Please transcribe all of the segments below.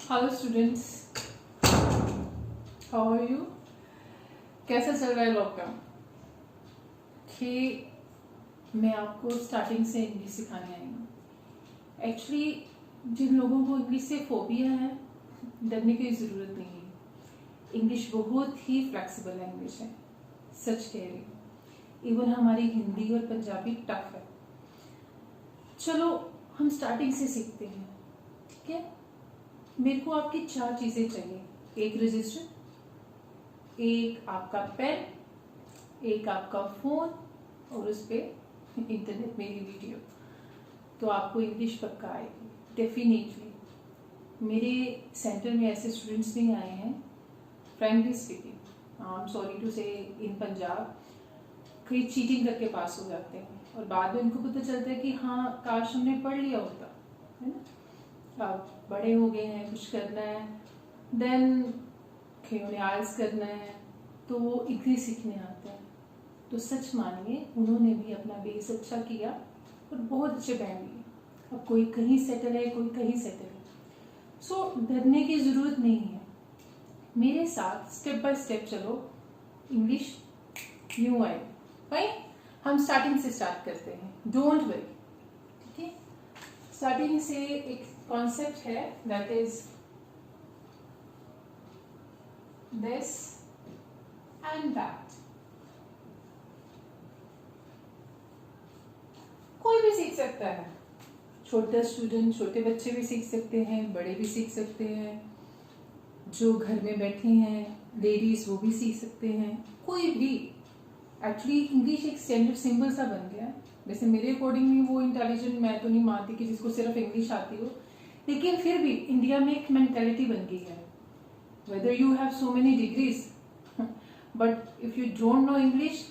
Hello students, how are you? कैसा चल रहा है लॉकडाउन? कि मैं आपको स्टार्टिंग से इंग्लिश सिखाने आई हूँ। एक्चुअली जिन लोगों को इंग्लिश से फोबिया है, डरने की ज़रूरत नहीं है। इंग्लिश बहुत ही फ्लेक्सिबल लैंग्वेज है, सच कह रही हूँ। इवन हमारी हिंदी और पंजाबी टफ है। चलो हम स्टार्टिंग से सीखते हैं, ठीक है? मेरे को आपकी 4 चीज़ें चाहिए। एक रजिस्टर, एक आपका पेन, एक आपका फ़ोन और उस पर इंटरनेट मेरी वीडियो। तो आपको इंग्लिश पक्का आएगी डेफिनेटली। मेरे सेंटर में ऐसे स्टूडेंट्स नहीं आए हैं, frankly speaking, I am sorry to say, in Punjab कई चीटिंग करके पास हो जाते हैं और बाद में उनको पता चलता है कि हाँ काश हमने पढ़ लिया होता, है ना? अब बड़े हो गए हैं, कुछ करना है, देन उन्हें आयल्स करना है, तो वो इंग्लिश सीखने आते हैं। तो सच मानिए उन्होंने भी अपना बेस अच्छा किया और बहुत अच्छे बैंड लिए। अब कोई कहीं सेटल है, कोई कहीं सेटल है। सो डरने की ज़रूरत नहीं है। मेरे साथ स्टेप बाय स्टेप चलो, इंग्लिश न्यू आए भाई। हम स्टार्टिंग से स्टार्ट करते हैं, डोंट वरी, ठीक है? स्टार्टिंग से एक कॉन्सेप्ट है, that is this and that. कोई भी सीख सकता है, छोटा स्टूडेंट, छोटे बच्चे भी सीख सकते हैं, बड़े भी सीख सकते हैं, जो घर में बैठे हैं लेडीज वो भी सीख सकते हैं, कोई भी। एक्चुअली इंग्लिश एक स्टैंडर्ड सिंबल सा बन गया है। वैसे मेरे अकॉर्डिंग में वो इंटेलिजेंट मैं तो नहीं मानती कि जिसको सिर्फ इंग्लिश आती हो, लेकिन फिर भी इंडिया में एक मेंटेलिटी बन गई है, whether you have so many degrees but if you don't know English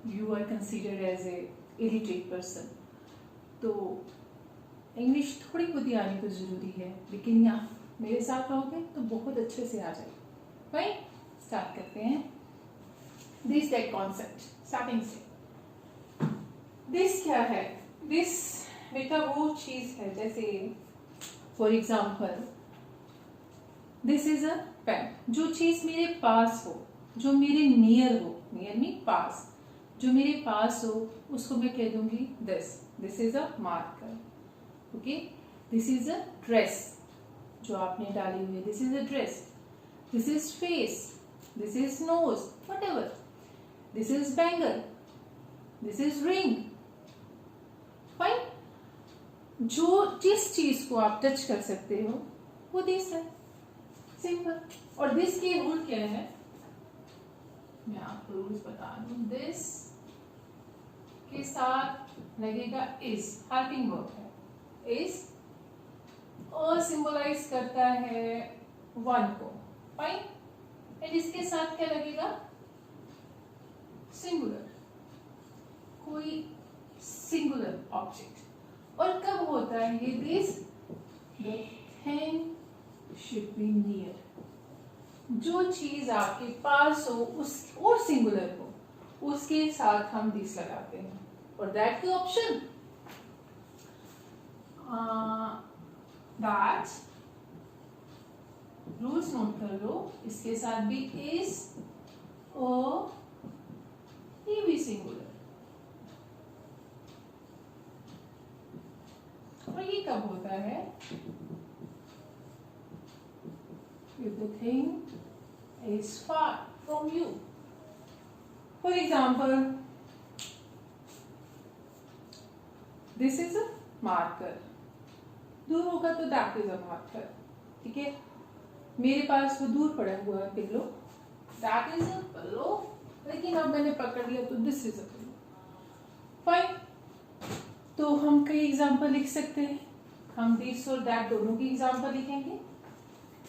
you are considered as a illiterate person. तो इंग्लिश थोड़ी बहुत आनी तो जरूरी है, लेकिन यहाँ मेरे साथ रहोगे तो बहुत अच्छे से आ जाएगी। भाई स्टार्ट करते हैं। दिस दैट कॉन्सेप्ट स्टार्टिंग से। दिस क्या है? दिस बेटा वो चीज है, जैसे for example this is a pen. जो चीज मेरे पास हो, जो मेरे नियर हो, नियर मीन पास, जो मेरे पास हो उसको मैं कह दूंगी this is a marker. Okay, this is a dress जो आपने डाली हुई है, this is a dress. This is face, this is nose, whatever. This is bangle, this is ring. Fine. जो जिस चीज को आप टच कर सकते हो वो दिस है, सिंपल। और दिस के रूल क्या है, मैं आपको रूल्स बता दूं। दिस के साथ लगेगा इज, हेल्पिंग वर्ब है। इज और सिंबलाइज करता है वन को। फाइन। एंड इसके साथ क्या लगेगा? सिंगुलर, कोई सिंगुलर ऑब्जेक्ट। और कब होता है ये this? The thing should be near. जो चीज आपके पास हो उस और सिंगुलर हो, उसके साथ हम दिस लगाते हैं। और दैट की ऑप्शन दैट रूल्स नोट कर लो, इसके साथ भी इज और ये भी सिंगुलर। और ये कब होता है? if the thing is far from you. For example, this is a marker. दूर होगा तो that is a marker, ठीक है? मेरे पास वो दूर पड़ा हुआ है pillow, that is a pillow, लेकिन अब मैंने पकड़ लिया तो this is a pillow. Fine. तो हम कई एग्जाम्पल लिख सकते हैं। हम दिस और दैट दोनों की एग्जाम्पल लिखेंगे।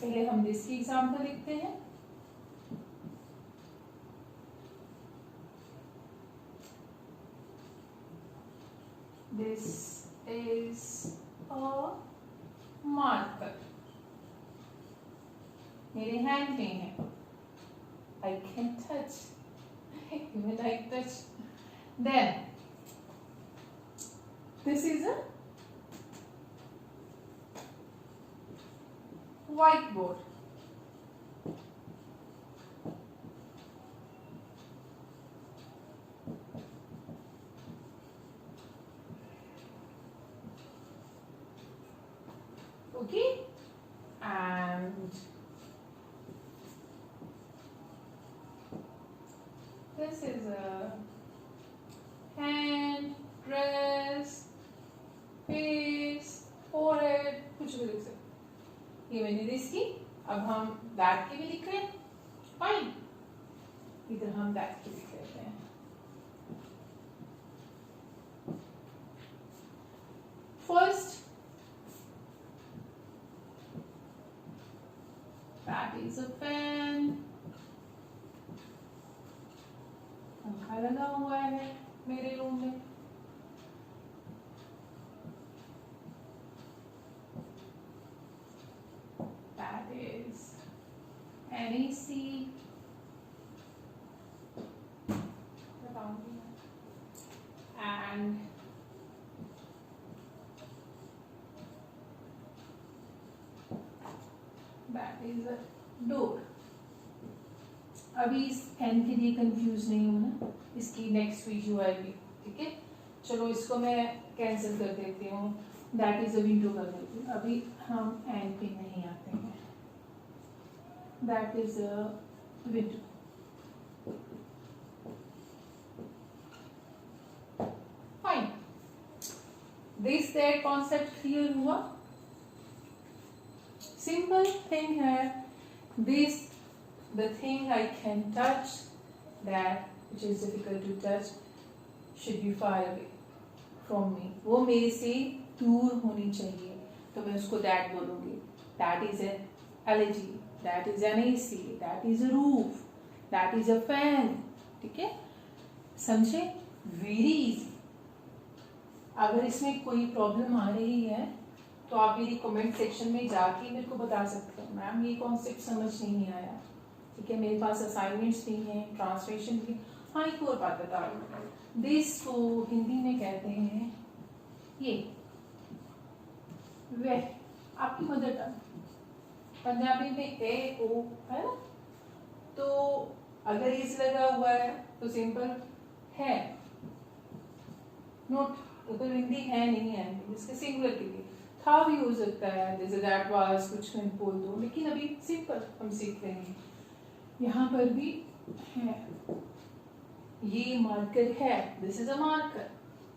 पहले हम दिस की एग्जाम्पल लिखते हैं। दिस इज अ मार्कर, मेरे हैंड में है, I can touch, even I touch. Then this is a white board. Okay, and this is a hand, dress, face, forehead, कुछ भी लिख सकते। ये मैंने दिस की। अब हम दैट की भी लिख रहे हैं। फाइन, इधर हम दैट की लिख लेते हैं। First, that is a fan. पंखा लगा हुआ है मेरे रूम में। That is an AC. And that is a door. अभी इस एन के लिए कंफ्यूज नहीं होना, इसकी नेक्स्ट वीडियो आएगी, ठीक है। चलो इसको मैं कैंसिल कर देती हूँ, दैट इज अ विंडो कर देती हूँ। अभी हम एन पे नहीं आते हैं। That is a window. Fine, this that concept clear हुआ। सिंपल थिंग है this, the thing I can touch, that which is difficult to touch should be far away from me. वो मेरे से दूर होनी चाहिए, तो मैं उसको that बोलूँगी। That is an LED, that is an AC, that is a roof, that is a fan, ठीक है, समझे? Very easy। अगर इसमें कोई प्रॉब्लम आ रही है तो आप मेरी कमेंट सेक्शन में जाके मेरे को बता सकते हो, मैम ये कॉन्सेप्ट समझ नहीं आया, ठीक है। मेरे पास असाइनमेंट्स भी हैं, ट्रांसलेशन भी। हाँ, एक और बात बता रहा हूँ, दिस को हिंदी में कहते हैं ये, वह, आपकी मदर टंग पंजाबी में ए ओ है ना, तो अगर इस लगा हुआ है तो सिंपल है, नोट, ऊपर हिंदी है नहीं है, इसके सिंगुलर के लिए था भी हो सकता है, जैसे दैट वाज कुछ में बोल दो, लेकिन अभी सिंपल हम सीख रहे हैं। यहाँ पर भी है, ये मार्कर है, दिस इज अ मार्कर,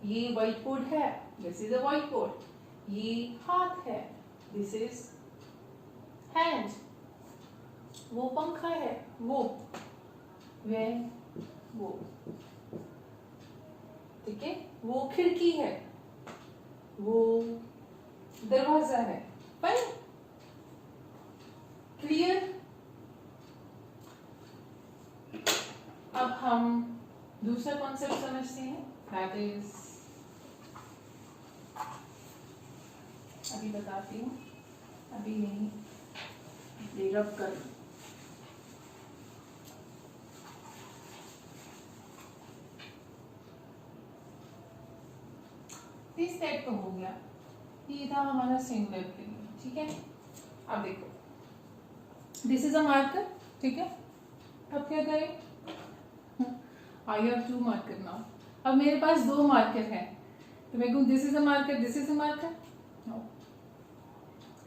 ये व्हाइट बोर्ड है, this is a white board, ये हाथ है, दिस इज हैंड, वो पंखा है, वो ठीक है, वो खिड़की है, वो दरवाजा है। Fine, clear. अब हम दूसरा कॉन्सेप्ट समझते हैं, दैट इज, अभी बताती हूँ, अभी नहीं, ये रब कर, इस टाइप का हो गया, ये था हमारा सिंगुलर के लिए, ठीक है। अब देखो, दिस इज अ मार्कर, ठीक है। अब क्या करें, I have two marker now. अब मेरे पास दो मार्कर हैं, तो मैं कहूँ this is a marker, this is a marker, no,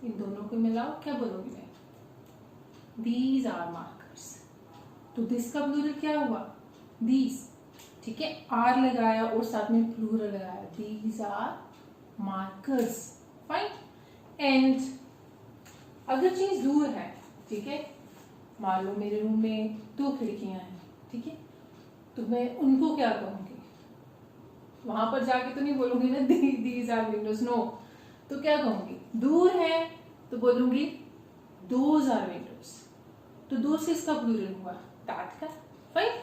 इन दोनों को मिलाओ, क्या बोलूंगी मैं, दीज आर मार्कर्स। तो दिस का प्लूरल क्या हुआ, दीज, ठीक है, आर लगाया और साथ में प्लूरल लगाया, these are markers. Fine, and अगर चीज दूर है, ठीक है, मान लो मेरे रूम में दो खिड़कियां हैं, ठीक है, तो मैं उनको क्या कहूंगी, वहां पर जाके तो नहीं बोलूंगी ना दीज आर विंडोज, नो, तो क्या कहूंगी, दूर है तो बोलूंगी दोज आर विंडोज, तो दो से इसका प्लूरल हुआ, दैट का। फाइन,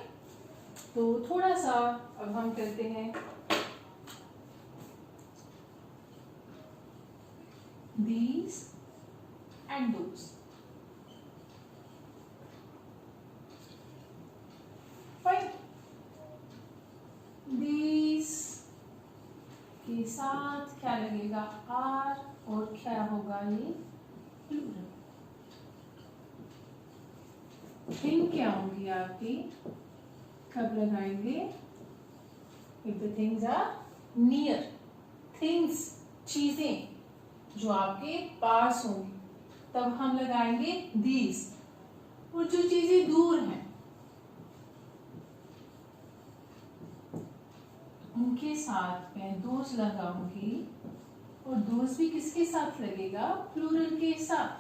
तो थोड़ा सा अब हम करते हैं, these and those। Fine, these के साथ क्या लगेगा, आर, और क्या होगा ये प्लूरल, थिंग क्या होंगी आपकी, कब लगाएंगे, if the things are near, things चीजें जो आपके पास होंगी तब हम लगाएंगे दीज, और जो चीजें दूर हैं उनके साथ मैं दोज लगाऊंगी, और दोज भी किसके साथ लगेगा, प्लूरल के साथ।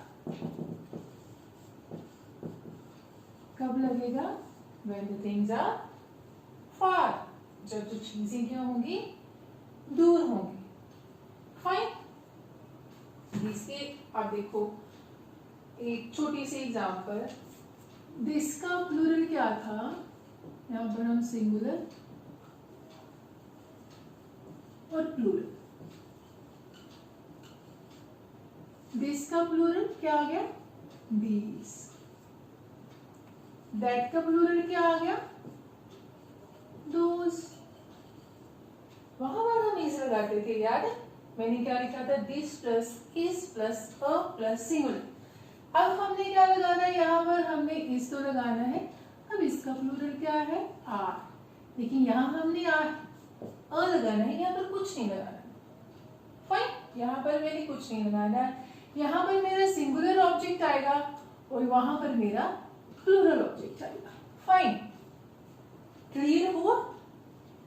कब लगेगा, when the things are far, जब जो चीजें क्या होंगी, दूर होंगी। फाइन। इसके आप देखो एक छोटी सी एग्जांपल, दिस का प्लूरल क्या था, यहां पर हम सिंगुलर और प्लूरल, दिस का प्लूरल क्या आ गया, दीज, दैट का प्लूरल क्या आ गया, दोज। वहां पर हम इस लगाते थे, याद है मैंने क्या लिखा था, this plus is plus a plus singular. अब हमने क्या लगाना है, यहाँ पर हमने इस तो लगाना है, अब इसका प्लूरल क्या है, आर, लेकिन यहाँ हमने आर अ लगाना है, यहाँ पर कुछ नहीं लगाना है। फाइन, यहाँ पर मैंने कुछ नहीं लगाना है, यहाँ पर मेरा सिंगुलर ऑब्जेक्ट आएगा और वहां पर मेरा प्लूरल ऑब्जेक्ट आएगा। फाइन, क्लियर हुआ,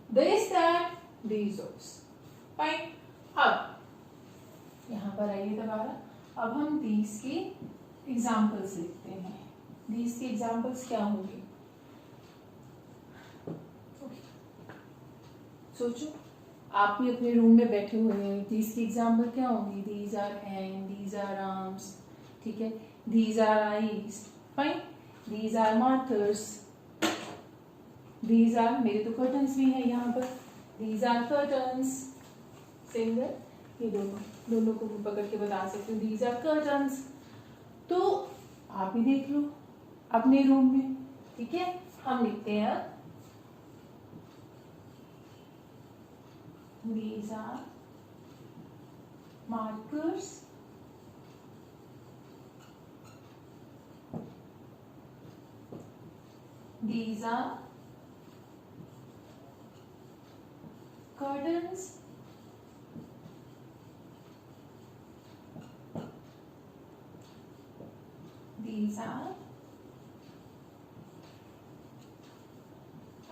this that these those. Fine, अब यहाँ पर आइए दोबारा, अब हम दीज के एग्जाम्पल्स लिखते हैं। दीज के एग्जाम्पल्स क्या होंगे, सोचो, आप भी अपने रूम में बैठे हुए हैं, दीज की एग्जाम्पल क्या होंगी, these are hand, these are arms, ठीक है, these are eyes, fine, these are markers, these are, मेरे तो कर्टन्स भी हैं यहाँ पर, दीज आर कर्टन्स, सिंगल, ये दोनों को भी पकड़ के बता सकते हो, दीज आर कर्टन्स। तो आप भी देख लो अपने रूम में, ठीक है, हम लिखते हैं these are markers, these are curtains, these are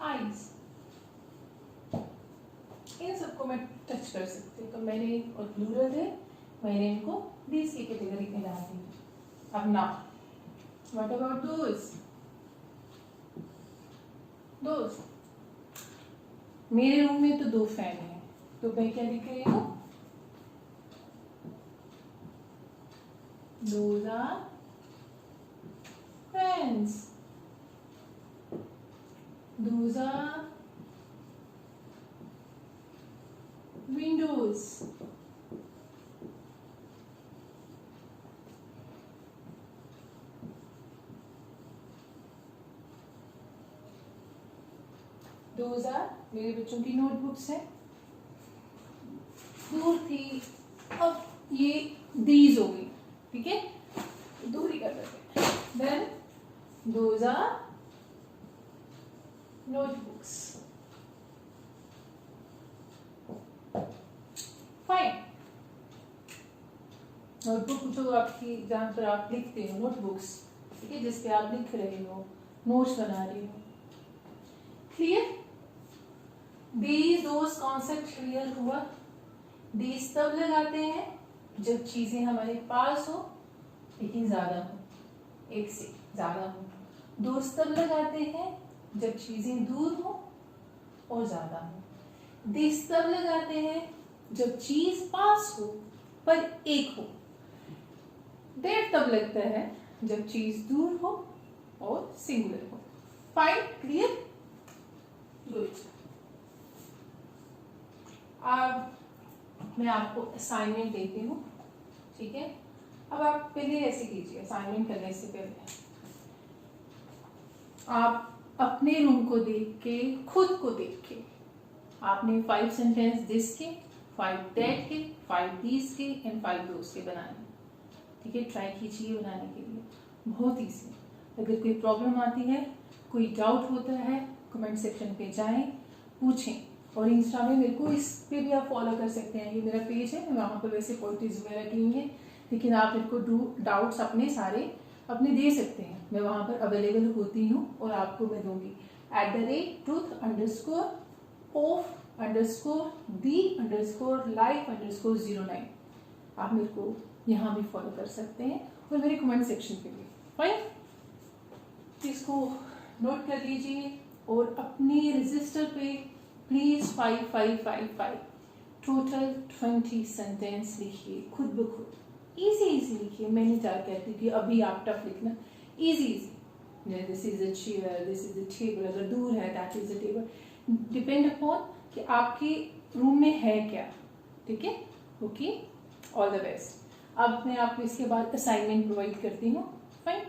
eyes। इन सबको मैं टच कर सकती हूँ, तो मैंने और प्लूरल है, मैंने इनको दीज की कैटेगरी में डाल दी। अब ना व्हाट अबाउट दोस, दोस, मेरे रूम में तो 2 फैन हैं, तो मैं क्या लिख रही हूँ, those are fans, those are windows, those are मेरे बच्चों की नोटबुक्स हैं, दूर थी, अब ये these हो गई, ठीक है, दूरी कर देते हैं, then those are notebooks। Fine, notebook जो आपकी जहाँ पर आप लिखते हो, नोटबुक्स, ठीक है, जिस पे आप लिख रहे हो, नोट्स बना रहे हो, clear, these those concept clear हुआ। दीज तब लगाते हैं जब चीजें हमारे पास हो लेकिन ज्यादा हो, एक से ज्यादा हो। दोस्त तब लगाते हैं जब चीजें दूर हो और ज्यादा हो। दिस तब लगाते हैं जब चीज पास हो पर एक हो। दैट तब लगता है जब चीज दूर हो और सिंगुलर हो। Fine, clear, good. अब मैं आपको असाइनमेंट देती हूँ, ठीक है। अब आप पहले ऐसे कीजिए, असाइनमेंट करने से पहले आप अपने रूम को देख के, खुद को देख के, आपने 5 सेंटेंस दिस के, 5 दैट के, 5 दीज के एंड 5 दोस के बनाने, ठीक है। ट्राई कीजिए बनाने के लिए, बहुत ईजी। अगर कोई प्रॉब्लम आती है, कोई डाउट होता है, कमेंट सेक्शन पे जाएं, पूछें। और इंस्टा में मेरे को इस पे भी आप फॉलो कर सकते हैं, ये मेरा पेज है, वहाँ पर वैसे पोइट्रीज वगैरह की हुई है, लेकिन आप मेरे को डाउट्स अपने सारे अपने दे सकते हैं, मैं वहाँ पर अवेलेबल होती हूँ और आपको मैं दूंगी। @truth_of_the_life_09 आप मेरे को यहाँ भी फॉलो कर सकते हैं और मेरे कमेंट सेक्शन पे भी। फाइन, इसको नोट कर लीजिए और अपने रजिस्टर पे प्लीज 5555 टोटल 20 सेंटेंस लिखिए खुद ब खुद। इजी इजी लिखिए, मैं नहीं चाह कहती कि अभी आप टफ लिखना, easy easy. This is a chair, this is a table, अगर दूर है that is a table, depend upon कि आपके रूम में है क्या। ठीक है, ओके, ऑल द बेस्ट। अब मैं आपको इसके बाद असाइनमेंट प्रोवाइड करती हूँ। फाइन।